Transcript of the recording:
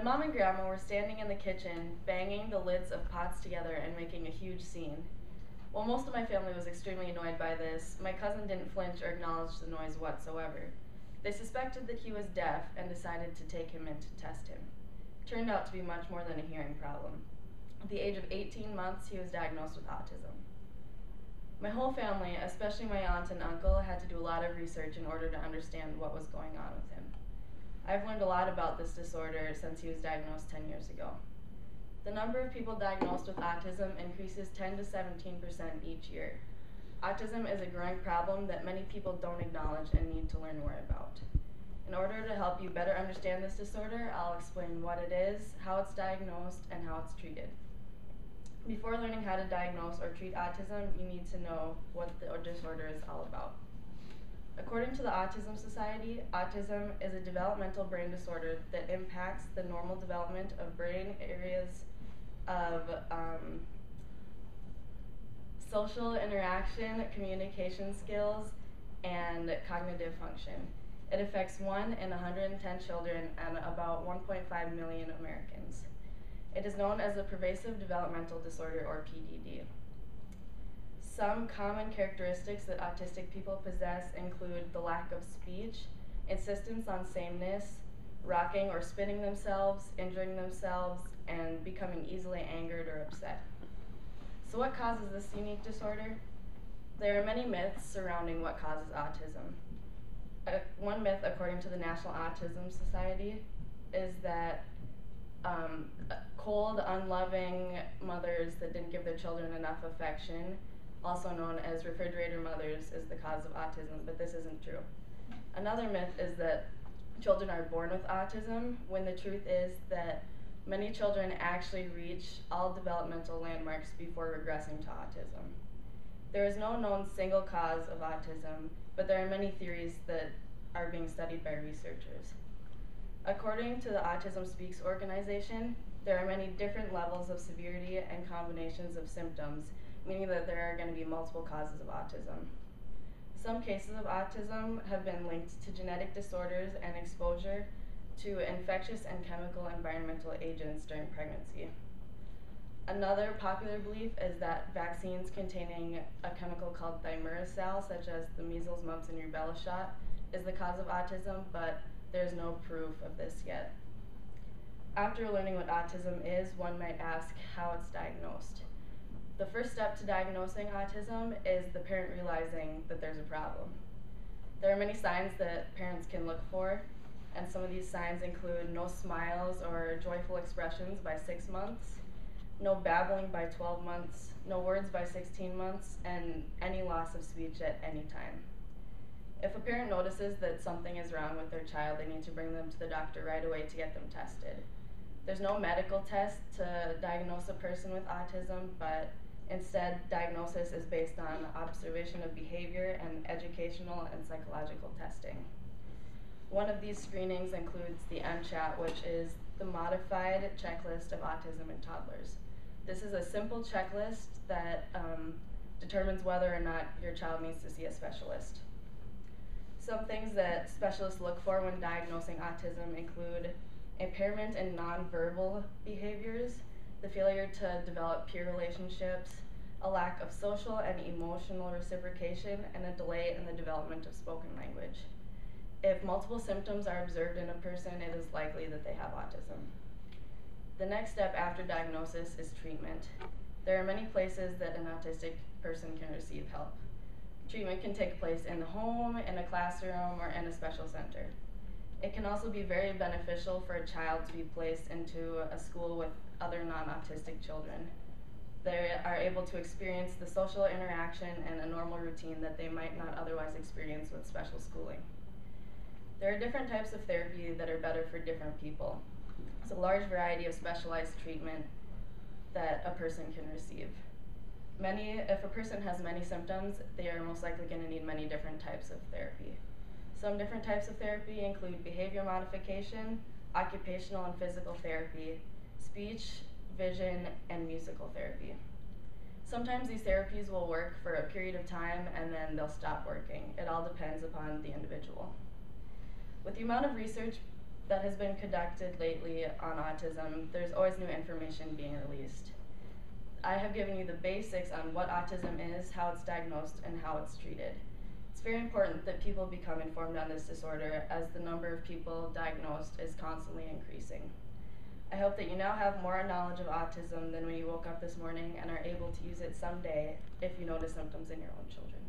My mom and grandma were standing in the kitchen, banging the lids of pots together and making a huge scene. While most of my family was extremely annoyed by this, my cousin didn't flinch or acknowledge the noise whatsoever. They suspected that he was deaf and decided to take him in to test him. It turned out to be much more than a hearing problem. At the age of 18 months, he was diagnosed with autism. My whole family, especially my aunt and uncle, had to do a lot of research in order to understand what was going on with him. I've learned a lot about this disorder since he was diagnosed 10 years ago. The number of people diagnosed with autism increases 10 to 17% each year. Autism is a growing problem that many people don't acknowledge and need to learn more about. In order to help you better understand this disorder, I'll explain what it is, how it's diagnosed, and how it's treated. Before learning how to diagnose or treat autism, you need to know what the disorder is all about. According to the Autism Society, autism is a developmental brain disorder that impacts the normal development of brain areas of social interaction, communication skills, and cognitive function. It affects 1 in 110 children and about 1.5 million Americans. It is known as a pervasive developmental disorder, or PDD. Some common characteristics that autistic people possess include the lack of speech, insistence on sameness, rocking or spinning themselves, injuring themselves, and becoming easily angered or upset. So what causes this unique disorder? There are many myths surrounding what causes autism. One myth, according to the National Autism Society, is that cold, unloving mothers that didn't give their children enough affection, also known as refrigerator mothers, is the cause of autism, but this isn't true. Another myth is that children are born with autism, when the truth is that many children actually reach all developmental landmarks before regressing to autism. There is no known single cause of autism, but there are many theories that are being studied by researchers. According to the Autism Speaks organization, there are many different levels of severity and combinations of symptoms, meaning that there are going to be multiple causes of autism. Some cases of autism have been linked to genetic disorders and exposure to infectious and chemical environmental agents during pregnancy. Another popular belief is that vaccines containing a chemical called thimerosal, such as the measles, mumps, and rubella shot, is the cause of autism, but there's no proof of this yet. After learning what autism is, one might ask how it's diagnosed. The first step to diagnosing autism is the parent realizing that there's a problem. There are many signs that parents can look for, and some of these signs include no smiles or joyful expressions by 6 months, no babbling by 12 months, no words by 16 months, and any loss of speech at any time. If a parent notices that something is wrong with their child, they need to bring them to the doctor right away to get them tested. There's no medical test to diagnose a person with autism, but instead, diagnosis is based on observation of behavior and educational and psychological testing. One of these screenings includes the MCHAT, which is the Modified Checklist of Autism in Toddlers. This is a simple checklist that determines whether or not your child needs to see a specialist. Some things that specialists look for when diagnosing autism include impairment in nonverbal behaviors, the failure to develop peer relationships, a lack of social and emotional reciprocation, and a delay in the development of spoken language. If multiple symptoms are observed in a person, it is likely that they have autism. The next step after diagnosis is treatment. There are many places that an autistic person can receive help. Treatment can take place in the home, in a classroom, or in a special center. It can also be very beneficial for a child to be placed into a school with other non-autistic children. They are able to experience the social interaction and a normal routine that they might not otherwise experience with special schooling. There are different types of therapy that are better for different people. It's a large variety of specialized treatment that a person can receive. If a person has many symptoms, they are most likely going to need many different types of therapy. Some different types of therapy include behavior modification, occupational and physical therapy, speech, vision, and musical therapy. Sometimes these therapies will work for a period of time and then they'll stop working. It all depends upon the individual. With the amount of research that has been conducted lately on autism, there's always new information being released. I have given you the basics on what autism is, how it's diagnosed, and how it's treated. It's very important that people become informed on this disorder, as the number of people diagnosed is constantly increasing. I hope that you now have more knowledge of autism than when you woke up this morning and are able to use it someday if you notice symptoms in your own children.